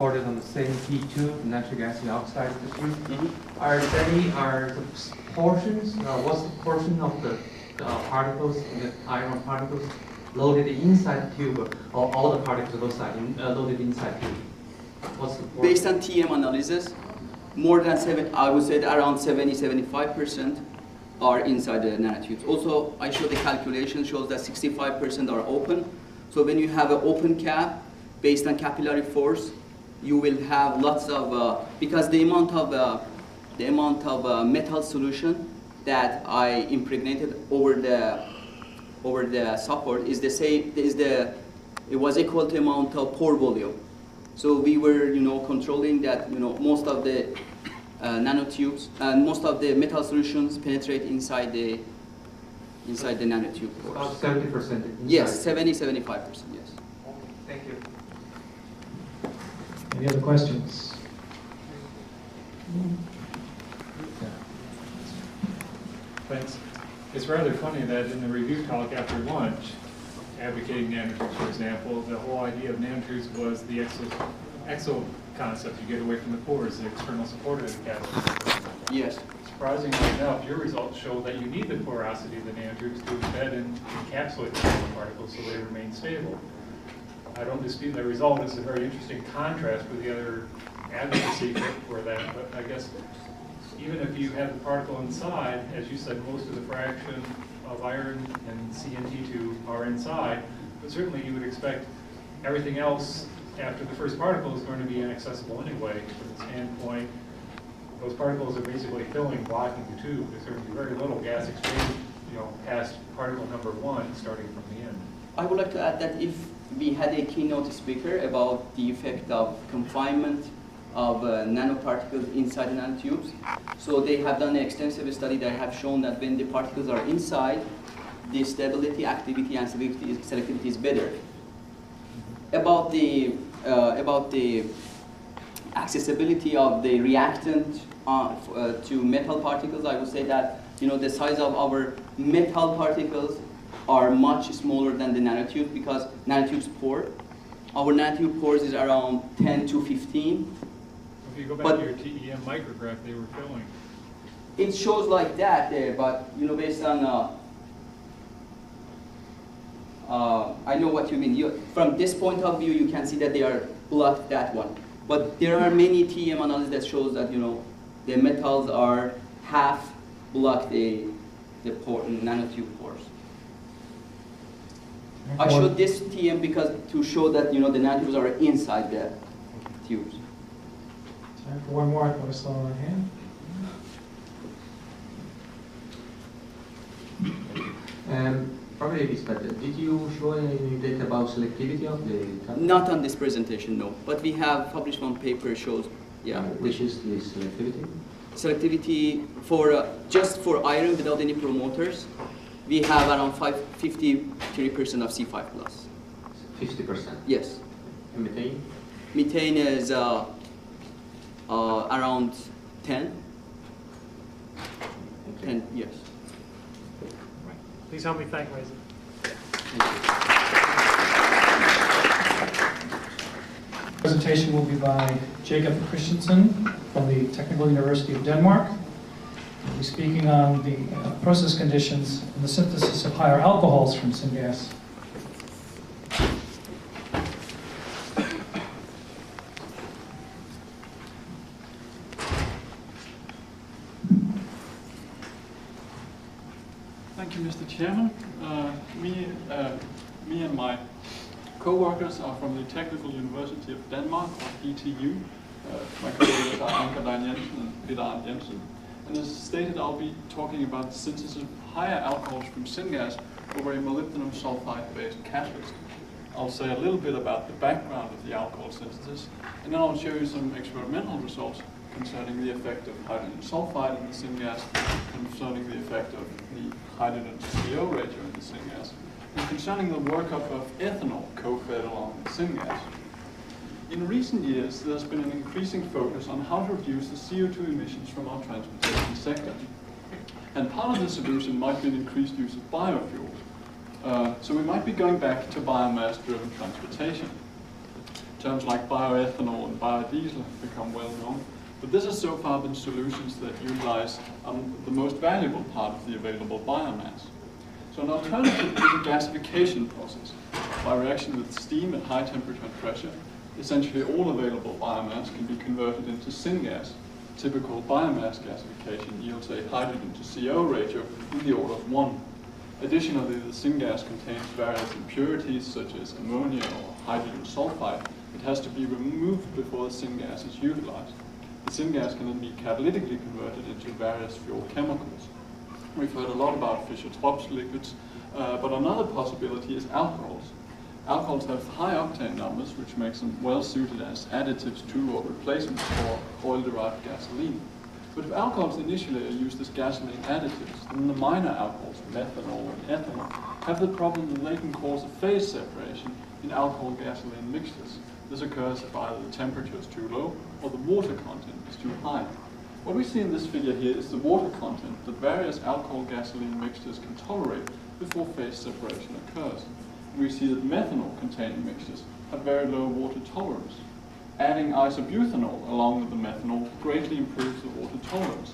Recorded on the same T2, natural gas oxide tube. Mm-hmm. Are the portions? What's the portion of the particles, the iron particles, loaded inside the tube, or all the particles loaded inside the tube? What's the portion? Based on TM analysis, more than I would say around 70-75% are inside the nanotubes. Also, I showed the calculation shows that 65% are open. So when you have an open cap, based on capillary force, you will have lots of because the amount of metal solution that I impregnated over the support is the same. It was equal to amount of pore volume. So we were controlling that most of the nanotubes and most of the metal solutions penetrate inside the nanotube pores. About 70%. Yes, 70-75%. Yes. Thank you. Any other questions? Thanks. It's rather funny that in the review talk after lunch, advocating nanotubes, for example, the whole idea of nanotubes was the exo concept. You get away from the pores, the external support of the catalyst. Yes. Surprisingly enough, your results show that you need the porosity of the nanotubes to embed and encapsulate the particles so they remain stable. I don't dispute that result. It's a very interesting contrast with the other advocacy for that. But I guess even if you have the particle inside, as you said, most of the fraction of iron and CNT2 are inside, but certainly you would expect everything else after the first particle is going to be inaccessible anyway. From the standpoint, those particles are basically blocking the tube. There's going to be very little gas exchange, past particle number 1 starting from the end. I would like to add that if we had a keynote speaker about the effect of confinement of nanoparticles inside the nanotubes. So they have done an extensive study that have shown that when the particles are inside, the stability, activity, and selectivity is better. About the accessibility of the reactant to metal particles, I would say that the size of our metal particles are much smaller than the nanotube because nanotubes pore. Our nanotube pores is around 10 to 15. If you go back to your TEM micrograph, they were filling. It shows like that there, but based on I know what you mean. From this point of view, you can see that they are blocked that one. But there are many TEM analysis that shows that the metals are half block the nanotube pores. I showed this TM because to show that the nanotubes are inside the tubes. Time for one more. I want to slow on hand. Probably this, but did you show any data about selectivity of the? Not on this presentation, no. But we have published one paper shows. Yeah. Which is the selectivity? Selectivity for just for iron without any promoters, we have around 53% of C5+. 50%? Yes. And methane? Methane is around 10. Okay. 10, yes. Please help me thank Reza. Presentation will be by Jakob Christensen from the Technical University of Denmark. We'll be speaking on the process conditions and the synthesis of higher alcohols from syngas. Thank you, Mr. Chairman. Me and my co-workers are from the Technical University of Denmark, or DTU. My co-workers are Anker Jensen and Peter Arndt Jensen. And as stated, I'll be talking about the synthesis of higher alcohols from syngas over a molybdenum sulfide-based catalyst. I'll say a little bit about the background of the alcohol synthesis, and then I'll show you some experimental results concerning the effect of hydrogen sulfide in the syngas, concerning the effect of the hydrogen to CO ratio in the syngas, and concerning the workup of ethanol co-fed along the syngas. In recent years, there's been an increasing focus on how to reduce the CO2 emissions from our transportation sector. And part of the solution might be an increased use of biofuels. So we might be going back to biomass-driven transportation. Terms like bioethanol and biodiesel have become well known, but this has so far been solutions that utilize the most valuable part of the available biomass. So an alternative is a gasification process. By reaction with steam at high temperature and pressure, essentially all available biomass can be converted into syngas. Typical biomass gasification yields a hydrogen to CO ratio in the order of 1. Additionally, the syngas contains various impurities such as ammonia or hydrogen sulfide. It has to be removed before the syngas is utilized. The syngas can then be catalytically converted into various fuel chemicals. We've heard a lot about Fischer-Tropsch liquids, but another possibility is alcohols. Alcohols have high octane numbers, which makes them well suited as additives to or replacements for oil-derived gasoline. But if alcohols initially are used as gasoline additives, then the minor alcohols, methanol and ethanol, have the problem that they can cause a phase separation in alcohol-gasoline mixtures. This occurs if either the temperature is too low or the water content is too high. What we see in this figure here is the water content that various alcohol-gasoline mixtures can tolerate before phase separation occurs. We see that methanol-containing mixtures have very low water tolerance. Adding isobutanol along with the methanol greatly improves the water tolerance.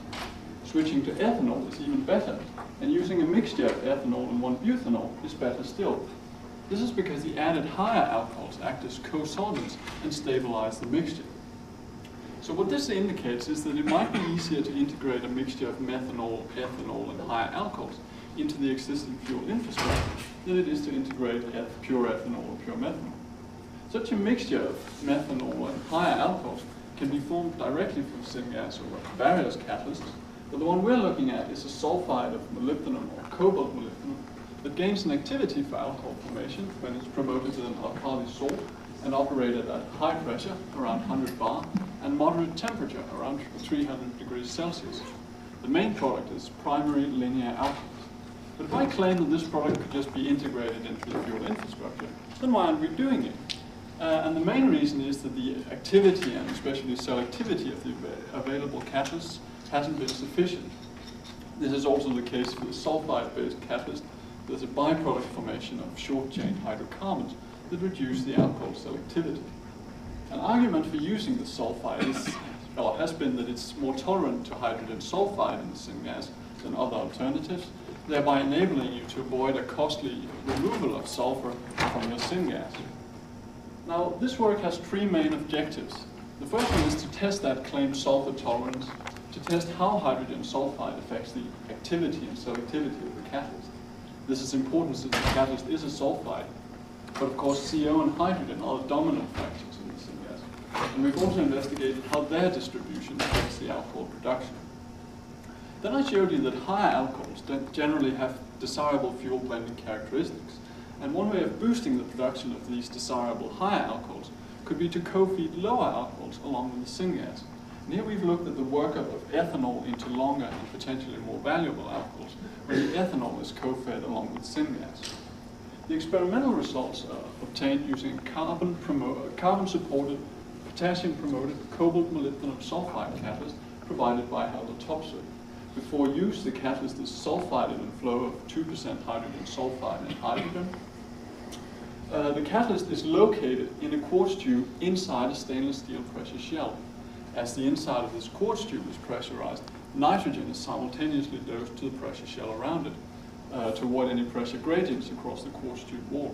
Switching to ethanol is even better, and using a mixture of ethanol and 1-butanol is better still. This is because the added higher alcohols act as co-solvents and stabilize the mixture. So what this indicates is that it might be easier to integrate a mixture of methanol, ethanol, and higher alcohols into the existing fuel infrastructure than it is to integrate pure ethanol or pure methanol. Such a mixture of methanol and higher alcohols can be formed directly from syngas or various catalysts, but the one we're looking at is a sulfide of molybdenum or cobalt molybdenum that gains an activity for alcohol formation when it's promoted to an alkali salt and operated at high pressure, around 100 bar, and moderate temperature, around 300 degrees Celsius. The main product is primary linear alcohols. But if I claim that this product could just be integrated into the fuel infrastructure, then why aren't we doing it? And the main reason is that the activity and especially selectivity of the available catalysts hasn't been sufficient. This is also the case for the sulfide-based catalyst. There's a byproduct formation of short-chain hydrocarbons that reduce the alcohol selectivity. An argument for using the sulfide has been that it's more tolerant to hydrogen sulfide in the syngas than other alternatives, thereby enabling you to avoid a costly removal of sulfur from your syngas. Now, this work has 3 main objectives. The first one is to test that claimed sulfur tolerance, to test how hydrogen sulfide affects the activity and selectivity of the catalyst. This is important since the catalyst is a sulfide, but of course CO and hydrogen are the dominant factors in the syngas. And we've also investigated how their distribution affects the alcohol production. Then I showed you that higher alcohols generally have desirable fuel blending characteristics. And one way of boosting the production of these desirable higher alcohols could be to co-feed lower alcohols along with the syngas. And here we've looked at the workup of ethanol into longer and potentially more valuable alcohols, where the ethanol is co-fed along with syngas. The experimental results are obtained using carbon-supported, potassium-promoted cobalt molybdenum sulfide catalyst provided by Hydrocarbon. Before use, the catalyst is sulfided in flow of 2% hydrogen sulfide and hydrogen. The catalyst is located in a quartz tube inside a stainless steel pressure shell. As the inside of this quartz tube is pressurized, nitrogen is simultaneously dosed to the pressure shell around it to avoid any pressure gradients across the quartz tube wall.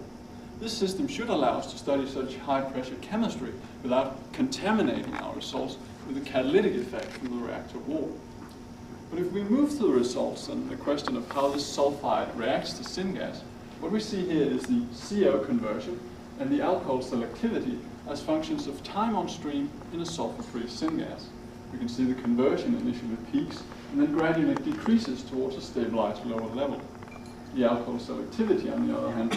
This system should allow us to study such high pressure chemistry without contaminating our results with a catalytic effect from the reactor wall. But if we move to the results and the question of how this sulfide reacts to syngas, what we see here is the CO conversion and the alcohol selectivity as functions of time on stream in a sulfur-free syngas. We can see the conversion initially peaks and then gradually decreases towards a stabilized lower level. The alcohol selectivity, on the other hand,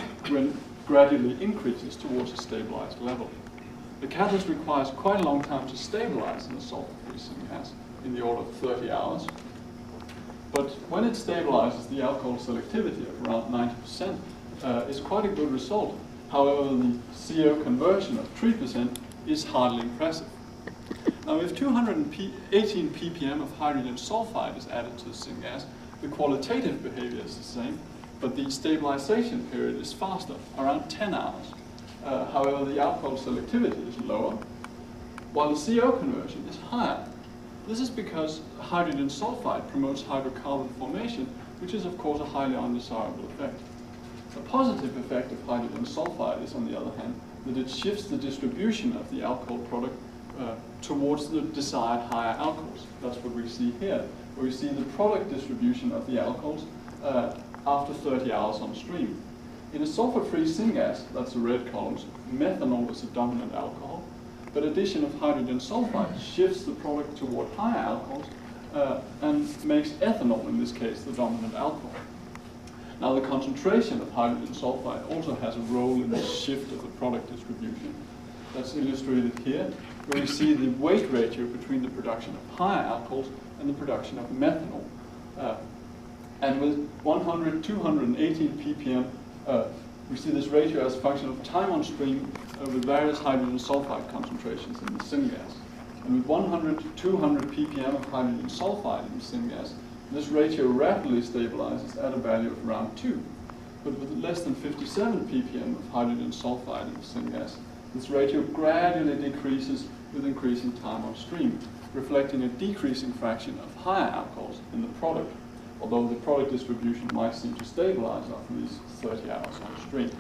gradually increases towards a stabilized level. The catalyst requires quite a long time to stabilize in a sulfur-free syngas, in the order of 30 hours. But when it stabilizes, the alcohol selectivity of around 90% is quite a good result. However, the CO conversion of 3% is hardly impressive. Now, if 218 ppm of hydrogen sulfide is added to the syngas, the qualitative behavior is the same, but the stabilization period is faster, around 10 hours. However, the alcohol selectivity is lower, while the CO conversion is higher. This is because hydrogen sulfide promotes hydrocarbon formation, which is of course a highly undesirable effect. A positive effect of hydrogen sulfide is, on the other hand, that it shifts the distribution of the alcohol product towards the desired higher alcohols. That's what we see here, where we see the product distribution of the alcohols after 30 hours on stream. In a sulfur-free syngas, that's the red columns, methanol is a dominant alcohol, but addition of hydrogen sulfide shifts the product toward higher alcohols and makes ethanol, in this case, the dominant alcohol. Now, the concentration of hydrogen sulfide also has a role in the shift of the product distribution. That's illustrated here, where we see the weight ratio between the production of higher alcohols and the production of methanol. And with 100, 218 ppm, we see this ratio as a function of time on stream with various hydrogen sulfide concentrations in the syngas. And with 100, 200 ppm of hydrogen sulfide in the syngas, this ratio rapidly stabilizes at a value of around 2. But with less than 57 ppm of hydrogen sulfide in the syngas, this ratio gradually decreases with increasing time on stream, reflecting a decreasing fraction of higher alcohols in the product, although the product distribution might seem to stabilize after these 30 hours on stream.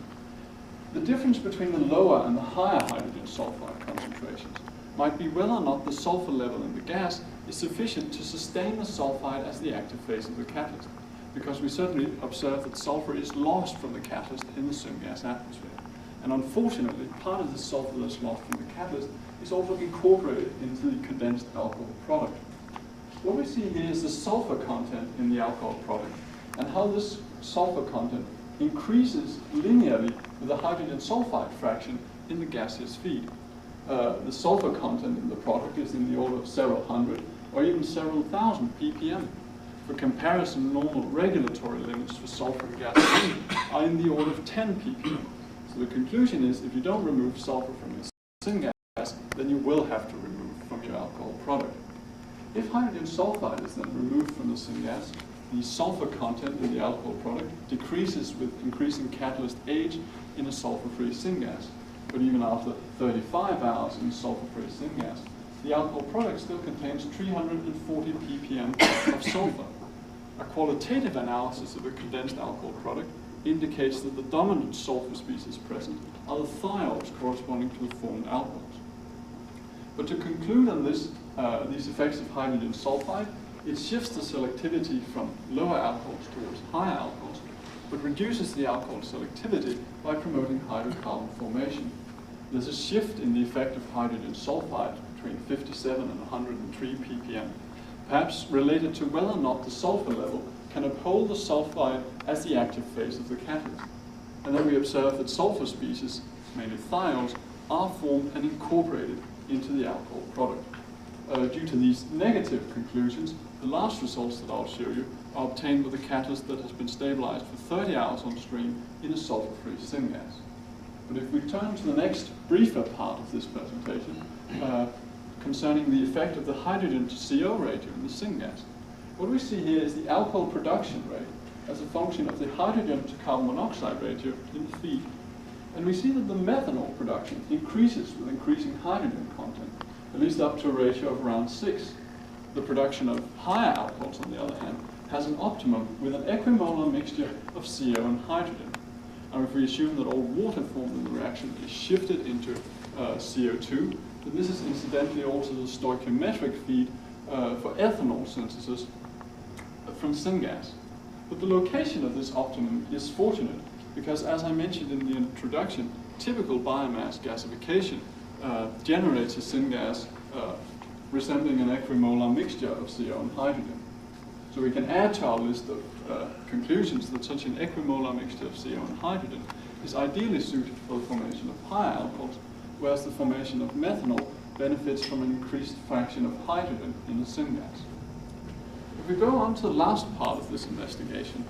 The difference between the lower and the higher hydrogen sulfide concentrations might be whether or not the sulfur level in the gas is sufficient to sustain the sulfide as the active phase of the catalyst, because we certainly observe that sulfur is lost from the catalyst in the syngas atmosphere. And unfortunately, part of the sulfur that's lost from the catalyst is also incorporated into the condensed alcohol product. What we see here is the sulfur content in the alcohol product and how this sulfur content increases linearly with the hydrogen sulfide fraction in the gaseous feed. The sulfur content in the product is in the order of several hundred or even several thousand ppm. For comparison, normal regulatory limits for sulfur in gasoline are in the order of 10 ppm. So the conclusion is, if you don't remove sulfur from your syngas, then you will have to remove from your alcohol product. If hydrogen sulfide is then removed from the syngas, the sulfur content in the alcohol product decreases with increasing catalyst age in a sulfur-free syngas. But even after 35 hours in sulfur-free syngas, the alcohol product still contains 340 ppm of sulfur. A qualitative analysis of a condensed alcohol product indicates that the dominant sulfur species present are the thiols corresponding to the formed alcohols. But to conclude on this, these effects of hydrogen sulfide, it shifts the selectivity from lower alcohols towards higher alcohols, but reduces the alcohol selectivity by promoting hydrocarbon formation. There's a shift in the effect of hydrogen sulfide between 57 and 103 ppm, perhaps related to whether or not the sulfur level can uphold the sulfide as the active phase of the catalyst. And then we observe that sulfur species, mainly thiols, are formed and incorporated into the alcohol product. Due to these negative conclusions, the last results that I'll show you are obtained with a catalyst that has been stabilized for 30 hours on stream in a sulfur-free syngas. But if we turn to the next briefer part of this presentation, concerning the effect of the hydrogen to CO ratio in the syngas, what we see here is the alcohol production rate as a function of the hydrogen to carbon monoxide ratio in the feed. And we see that the methanol production increases with increasing hydrogen content, at least up to a ratio of around 6. The production of higher alcohols, on the other hand, has an optimum with an equimolar mixture of CO and hydrogen. And if we assume that all water formed in the reaction is shifted into CO2, then this is incidentally also the stoichiometric feed for ethanol synthesis from syngas. But the location of this optimum is fortunate because, as I mentioned in the introduction, typical biomass gasification generates a syngas resembling an equimolar mixture of CO and hydrogen. So we can add to our list of conclusions that such an equimolar mixture of CO and hydrogen is ideally suited for the formation of higher alcohols, whereas the formation of methanol benefits from an increased fraction of hydrogen in the syngas. If we go on to the last part of this investigation,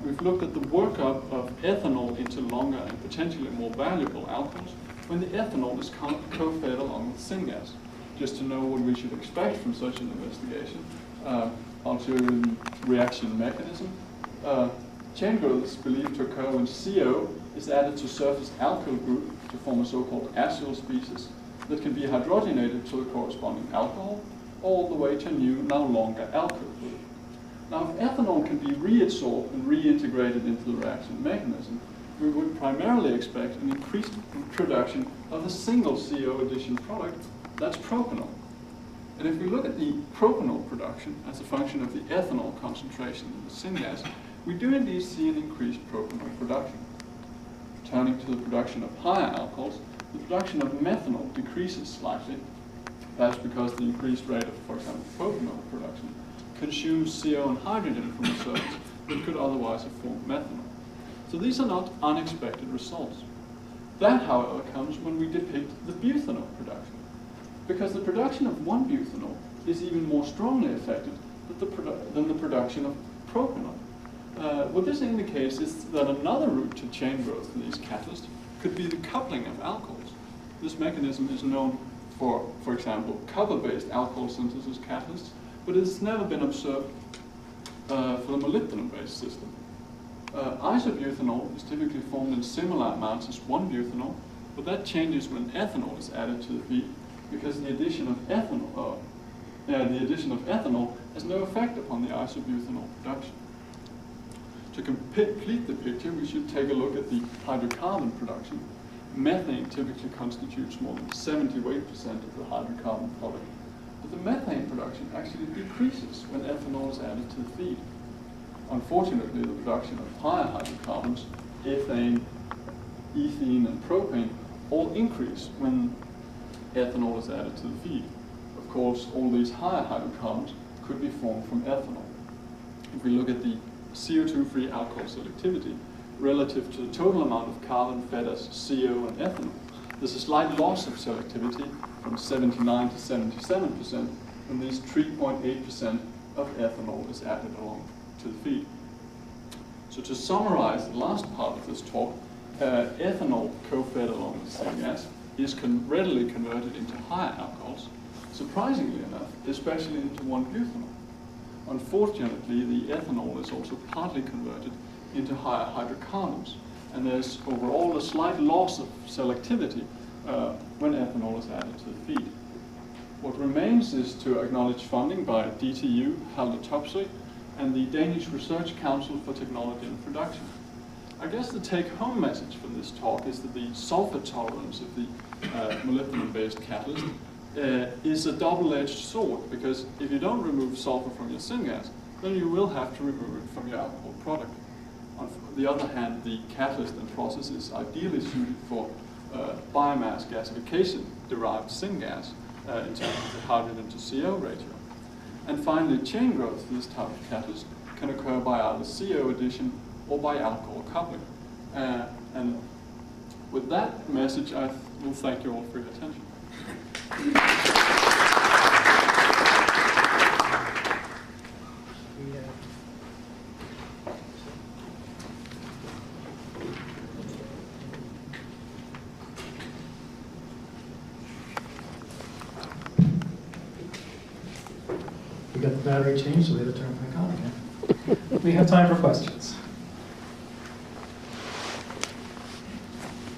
we've looked at the workup of ethanol into longer and potentially more valuable alcohols when the ethanol is co-fed along with syngas. Just to know what we should expect from such an investigation, I'll show you the reaction mechanism. Chain growth is believed to occur when CO is added to surface alkyl group to form a so-called acyl species that can be hydrogenated to the corresponding alcohol all the way to a new, no longer alkyl group. Now, if ethanol can be reabsorbed and reintegrated into the reaction mechanism, we would primarily expect an increased production of a single CO addition product, that's propanol. And if we look at the propanol production as a function of the ethanol concentration in the syngas, we do indeed see an increased propanol production. Turning to the production of higher alcohols, the production of methanol decreases slightly. That's because the increased rate of, for example, propanol production consumes CO and hydrogen from the surface that could otherwise have formed methanol. So these are not unexpected results. That, however, comes when we depict the butanol production, because the production of 1-butanol is even more strongly affected than the production of propanol. What this indicates is that another route to chain growth in these catalysts could be the coupling of alcohols. This mechanism is known for example, copper-based alcohol synthesis catalysts, but it's never been observed for the molybdenum-based system. Isobutanol is typically formed in similar amounts as 1-butanol, but that changes when ethanol is added to the feed, because the addition of ethanol has no effect upon the isobutanol production. To complete the picture, we should take a look at the hydrocarbon production. Methane typically constitutes more than 78% of the hydrocarbon product, but the methane production actually decreases when ethanol is added to the feed. Unfortunately, the production of higher hydrocarbons, ethane, ethene, and propane, all increase when ethanol is added to the feed. Of course, all these higher hydrocarbons could be formed from ethanol. If we look at the CO2-free alcohol selectivity relative to the total amount of carbon fed as CO and ethanol, there's a slight loss of selectivity from 79 to 77% when these 3.8% of ethanol is added along to the feed. So to summarize the last part of this talk, ethanol co-fed along with syngas is readily converted into higher alcohols, surprisingly enough, especially into 1-butanol. Unfortunately, the ethanol is also partly converted into higher hydrocarbons, and there's overall a slight loss of selectivity when ethanol is added to the feed. What remains is to acknowledge funding by DTU, Haldor and the Danish Research Council for Technology and Production. I guess the take-home message from this talk is that the sulfur tolerance of the molybdenum-based catalyst is a double-edged sword, because if you don't remove sulfur from your syngas, then you will have to remove it from your alcohol product. On the other hand, the catalyst and process is ideally suited for biomass gasification-derived syngas in terms of the hydrogen to CO ratio. And finally, chain growth for this type of catalyst can occur by either CO addition or by alcohol coupling. And with that message, I will thank you all for your attention. We got the battery changed, so we have to turn it back on again. We have time for questions.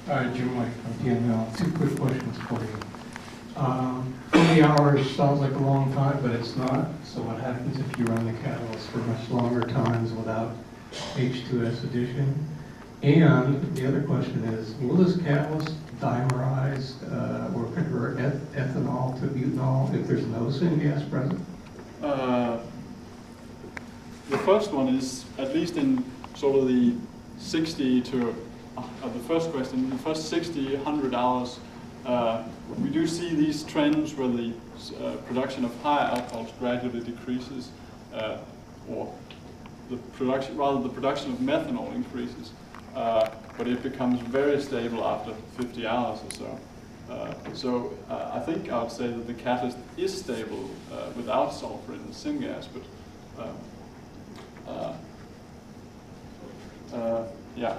All right, Jim, again, 2 quick questions for you. 40 hours sounds like a long time, but it's not. So what happens if you run the catalyst for much longer times without H2S addition? And the other question is, will this catalyst dimerize or convert ethanol to butanol if there's no syngas present? The first one is, at least in sort of the 60 to, the first question, the first 60, 100 hours, we do see these trends where the production of higher alcohols gradually decreases, or the production of methanol increases, but it becomes very stable after 50 hours or so. I think I would say that the catalyst is stable without sulfur in the syngas, but yeah,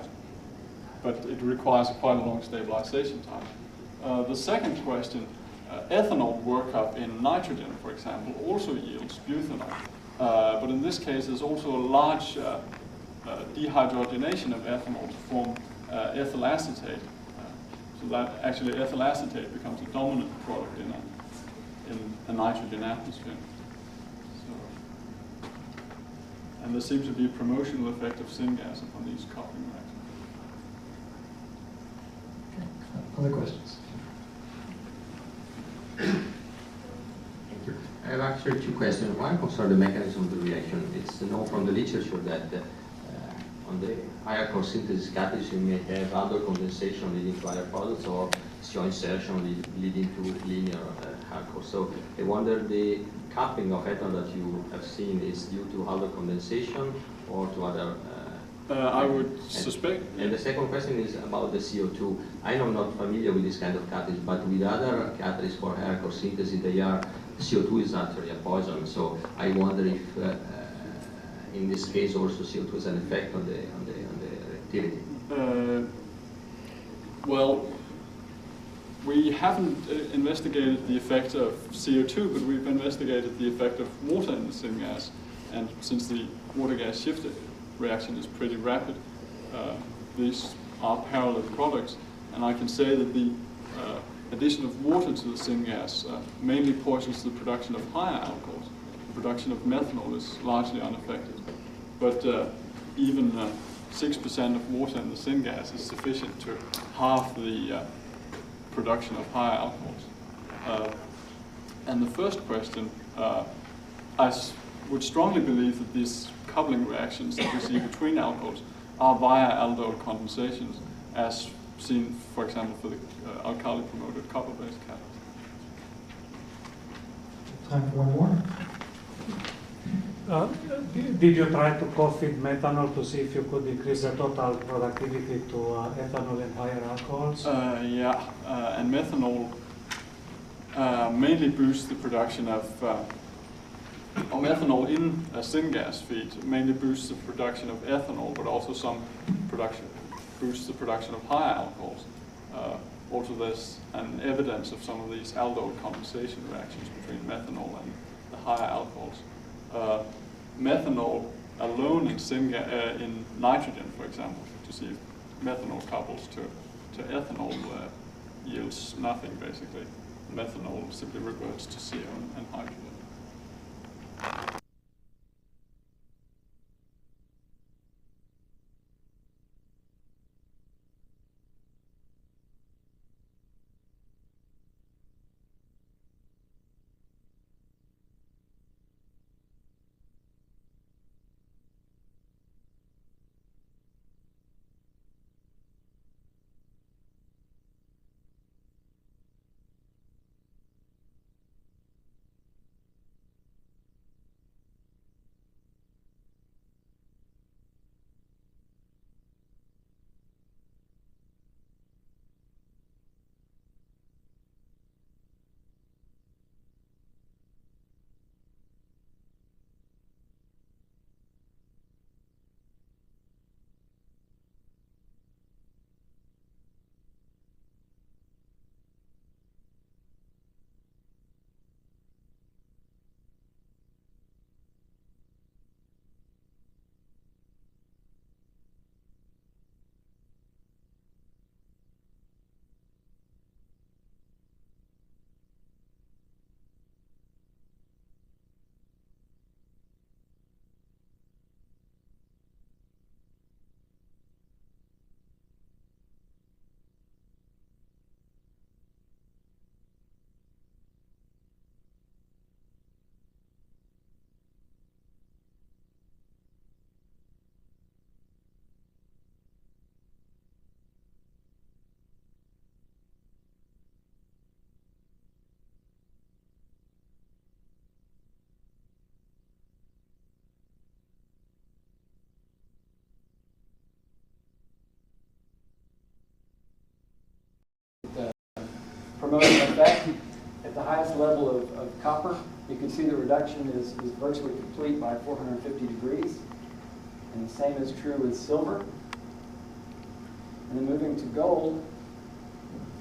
but it requires quite a long stabilization time. The second question, ethanol workup in nitrogen, for example, also yields butanol. But in this case, there's also a large dehydrogenation of ethanol to form ethyl acetate. So that actually ethyl acetate becomes a dominant product in a nitrogen atmosphere. So, and there seems to be a promotional effect of syngas upon these coupling reactions. Other questions? I have actually two questions. One concerns the mechanism of the reaction. It's known from the literature that on the higher core synthesis catalyst you may have aldol condensation leading to higher products or CO insertion leading to linear higher core. So I wonder the coupling of ethanol that you have seen is due to aldol condensation or to other I would suspect. And the second question is about the CO2. I am not familiar with this kind of catalyst, but with other catalysts for higher core synthesis, CO2 is actually a poison. So I wonder if, in this case, also CO2 has an effect on the reactivity. Well, we haven't investigated the effect of CO2, but we've investigated the effect of water in the syngas. And since the water-gas shift reaction is pretty rapid, these are parallel products. And I can say that the addition of water to the syngas mainly poisons the production of higher alcohols. The production of methanol is largely unaffected. But even 6% of water in the syngas is sufficient to halve the production of higher alcohols. And the first question, I would strongly believe that these coupling reactions that we see between alcohols are via aldol condensations, as seen, for example, for the alkali-promoted copper-based catalyst. Time for one more. Did you try to co-feed methanol to see if you could increase the total productivity to ethanol and higher alcohols? Yeah, and methanol mainly boosts the production of, or methanol in a syngas feed mainly boosts the production of ethanol, but also some boosts the production of higher alcohols. Also there's an evidence of some of these aldol condensation reactions between methanol and the higher alcohols. Methanol alone in nitrogen, for example, to see if methanol couples to ethanol yields nothing, basically. Methanol simply reverts to CO and hydrogen. Promoting effect at the highest level of copper. You can see the reduction is virtually complete by 450 degrees. And the same is true with silver. And then moving to gold,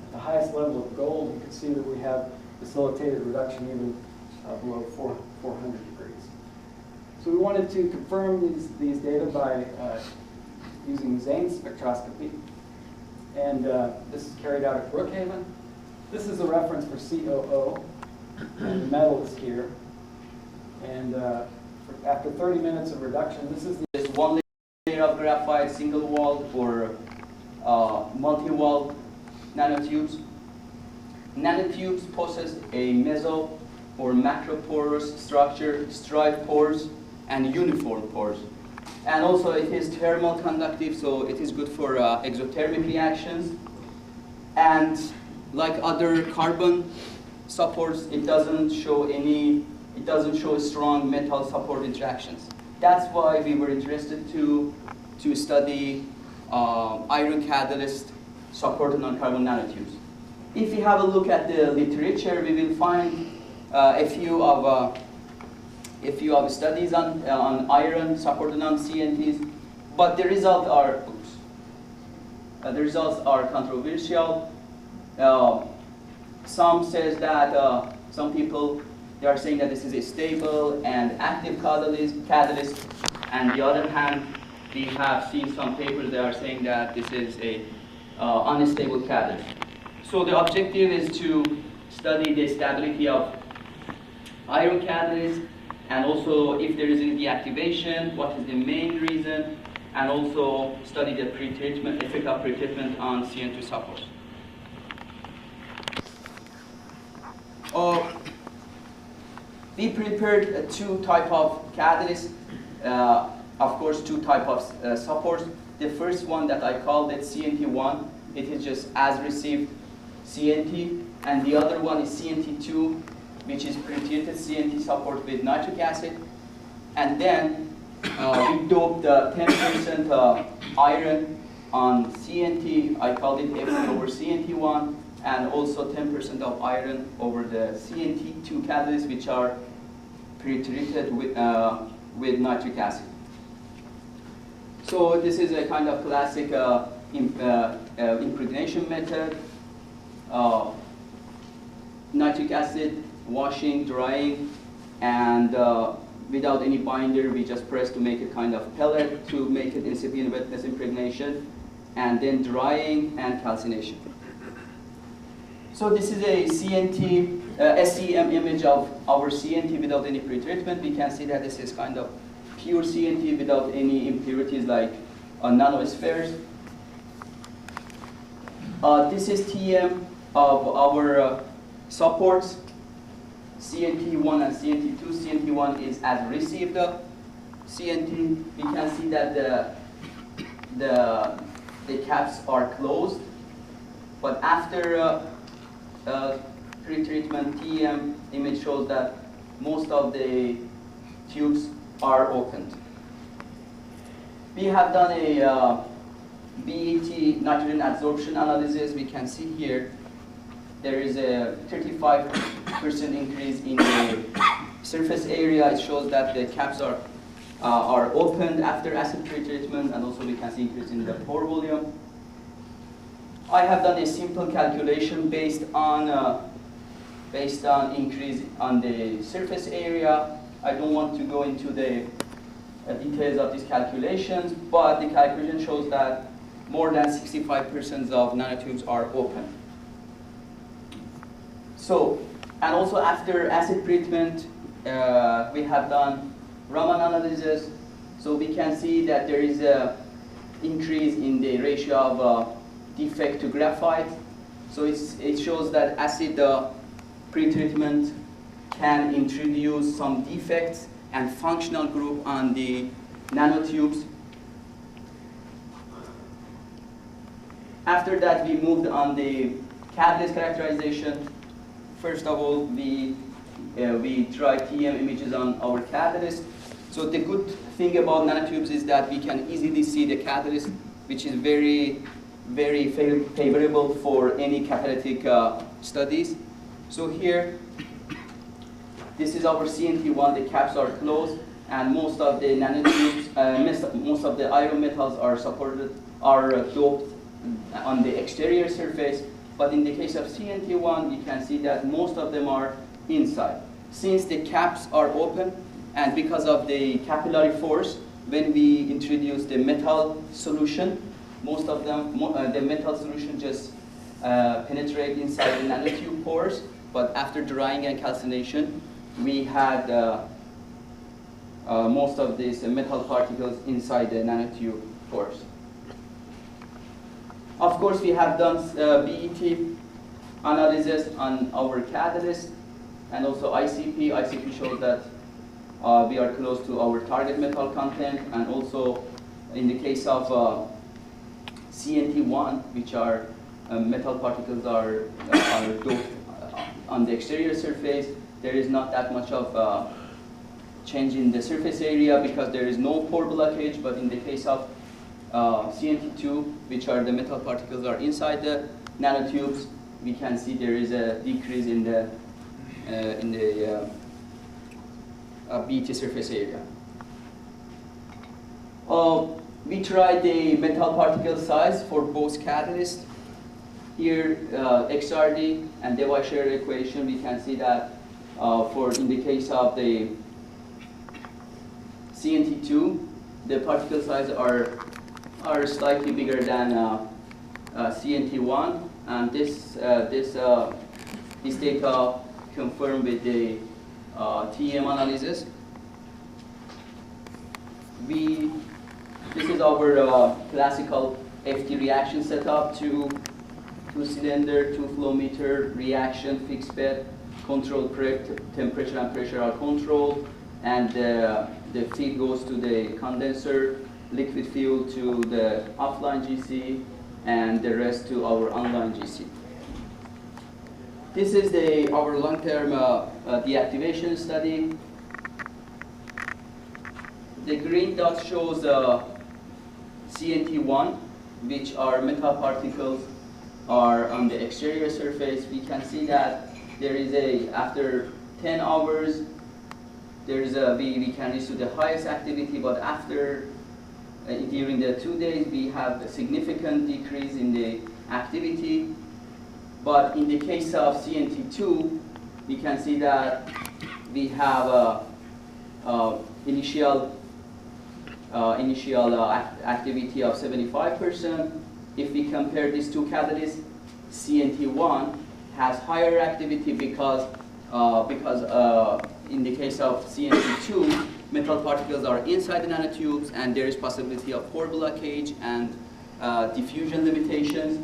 at the highest level of gold, you can see that we have facilitated reduction even below 400 degrees. So we wanted to confirm these data by using Zane's spectroscopy. And this is carried out at Brookhaven. This is a reference for COO, and the metal is here. And after 30 minutes of reduction, this is There's one layer of graphite, single-walled or multi-walled nanotubes. Nanotubes possess a meso or macroporous structure, striped pores, and uniform pores. And also it is thermal conductive, so it is good for exothermic reactions. And like other carbon supports, it doesn't show strong metal support interactions. That's why we were interested to study iron catalyst supported on carbon nanotubes. If you have a look at the literature, we will find a few of studies on iron supported on CNTs, but the results are controversial. Some says that some people, they are saying that this is a stable and active catalyst, and the other hand, we have seen some papers that are saying that this is a unstable catalyst. So the objective is to study the stability of iron catalyst, and also if there is any deactivation, what is the main reason, and also study the pretreatment, effect of pretreatment on CN2 supports. We prepared two types of catalysts, of course two types of supports. The first one that I called it CNT1, it is just as received CNT, and the other one is CNT2, which is pretreated CNT support with nitric acid. And then we doped 10% iron on CNT, I called it Fe over CNT1, and also 10% of iron over the CNT2 catalysts, which are pretreated with nitric acid. So this is a kind of classic impregnation method. Nitric acid, washing, drying, and without any binder, we just press to make a kind of pellet to make it incipient wetness impregnation, and then drying and calcination. So this is a CNT, SEM image of our CNT without any pretreatment. We can see that this is kind of pure CNT without any impurities like nanospheres. This is TM of our supports, CNT1 and CNT2. CNT1 is as received CNT. We can see that the caps are closed, but after pretreatment TM image shows that most of the tubes are opened. We have done a BET nitrogen absorption analysis. We can see here there is a 35% increase in the surface area. It shows that the caps are opened after acid pretreatment, and also we can see increase in the pore volume. I have done a simple calculation based on increase on the surface area. I don't want to go into the details of these calculations, but the calculation shows that more than 65% of nanotubes are open. So, and also after acid treatment, we have done Raman analysis. So we can see that there is a increase in the ratio of defect to graphite. So it shows that acid pretreatment can introduce some defects and functional group on the nanotubes. After that, we moved on the catalyst characterization. First of all, we tried TM images on our catalyst. So the good thing about nanotubes is that we can easily see the catalyst, which is very, very favorable for any catalytic studies. So here, this is our CNT1. The caps are closed, and most of the nanotubes, most of the iron metals are doped on the exterior surface. But in the case of CNT1, you can see that most of them are inside. Since the caps are open, and because of the capillary force, when we introduce the metal solution, most of them, the metal solution just penetrate inside the nanotube pores, but after drying and calcination, we had most of these metal particles inside the nanotube pores. Of course, we have done BET analysis on our catalyst and also ICP. ICP shows that we are close to our target metal content, and also in the case of CNT1, which are metal particles are doped on the exterior surface, there is not that much of change in the surface area because there is no pore blockage. But in the case of CNT2, which are the metal particles are inside the nanotubes, we can see there is a decrease in the BET surface area. We tried the metal particle size for both catalysts. Here, XRD and Debye-Scherrer equation, we can see that in the case of the CNT2, the particle size are slightly bigger than CNT1, and this data confirmed with the TEM analysis. This is our classical FT reaction setup: two cylinder, 2 flow meter, reaction, fixed bed, control temperature and pressure are controlled, and the feed goes to the condenser, liquid fuel to the offline GC, and the rest to our online GC. This is our long-term deactivation study. The green dot shows CNT1, which are metal particles are on the exterior surface. We can see that there is after 10 hours, we can reach to the highest activity, but after during the 2 days, we have a significant decrease in the activity. But in the case of CNT2, we can see that we have initial activity of 75%. If we compare these two catalysts, CNT1 has higher activity because in the case of CNT2, metal particles are inside the nanotubes, and there is possibility of pore blockage and diffusion limitations.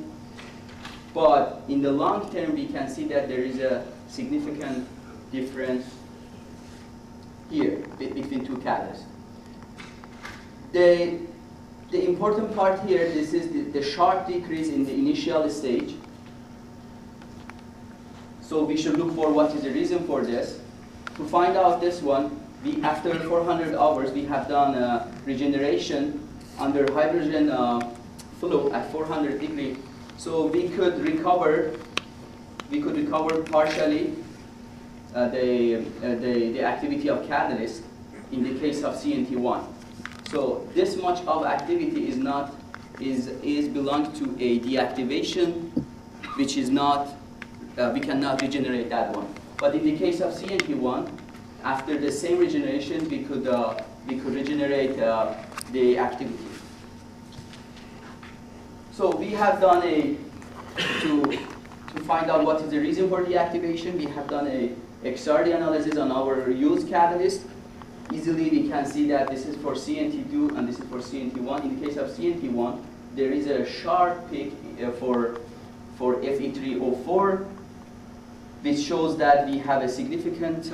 But in the long term, we can see that there is a significant difference here between two catalysts. The important part here, this is the sharp decrease in the initial stage. So we should look for what is the reason for this. To find out this one, after 400 hours, we have done regeneration under hydrogen flow at 400 degrees. So we could recover partially the activity of catalyst in the case of CNT1. So this much of activity is belongs to a deactivation, which is not we cannot regenerate that one. But in the case of CNT1, after the same regeneration, we could regenerate the activity. So we have done to find out what is the reason for the activation, we have done a XRD analysis on our used catalyst. Easily we can see that this is for CNT2 and this is for CNT1. In the case of CNT1, there is a sharp peak for Fe3O4, which shows that we have a significant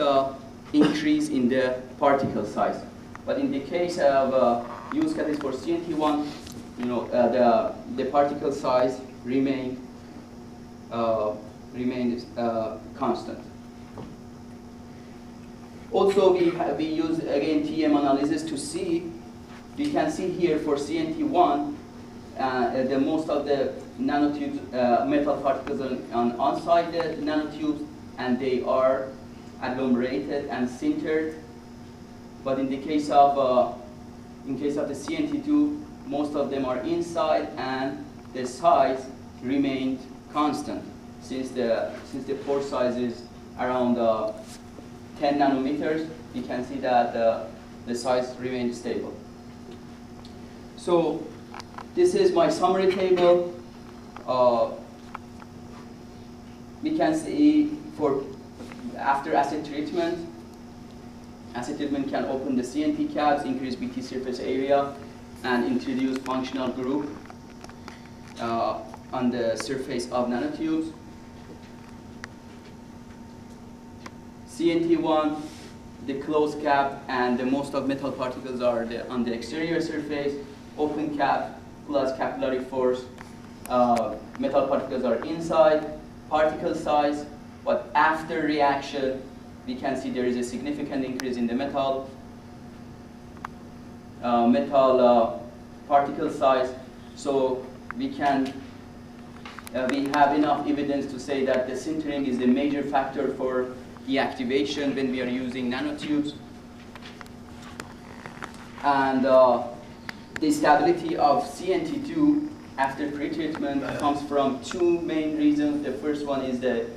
increase in the particle size. But in the case of used catalyst for CNT1, the particle size remained constant. Also, we use again TM analysis to see. We can see here for CNT1, the most of the nanotubes, metal particles are inside the nanotubes, and they are agglomerated and sintered. But in the case of the CNT2, most of them are inside, and the size remained constant since the pore size is around 10 nanometers. You can see that the size remained stable. So This is my summary table. We can see for after acid treatment can open the CNT caps, increase BT surface area, and introduce functional group on the surface of nanotubes. CNT1, the closed cap, and the most of metal particles are on the exterior surface. Open cap plus capillary force, metal particles are inside. Particle size, but after reaction, we can see there is a significant increase in the metal particle size. So we have enough evidence to say that the sintering is the major factor for deactivation when we are using nanotubes. And the stability of CNT2 after pretreatment comes from two main reasons. The first one is the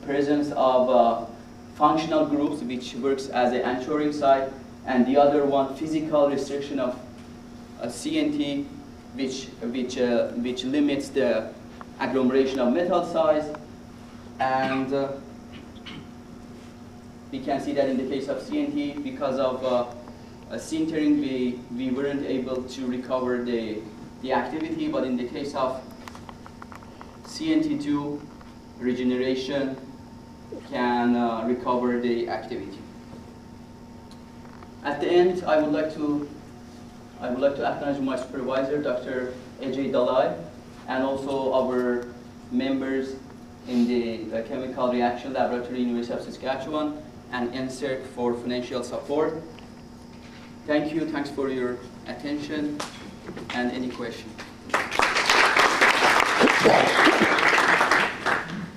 presence of functional groups, which works as an anchoring site, and the other one, physical restriction of CNT, which limits the agglomeration of metal size. And we can see that in the case of CNT, because of sintering, we weren't able to recover the activity, but in the case of CNT2, regeneration can recover the activity. At the end, I would like to acknowledge my supervisor, Dr. A.J. Dalai, and also our members in the Chemical Reaction Laboratory, University of Saskatchewan, and NSERC for financial support. Thank you. Thanks for your attention. And any question?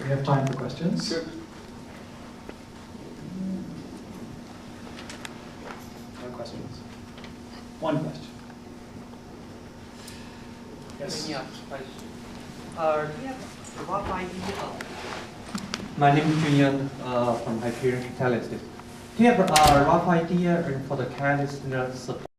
We have time for questions. Sure. No questions. One question. Yes. Do you have a rough idea of My name is Junyan from Hyperion Catalysis. Do you have a rough idea for the catalyst support?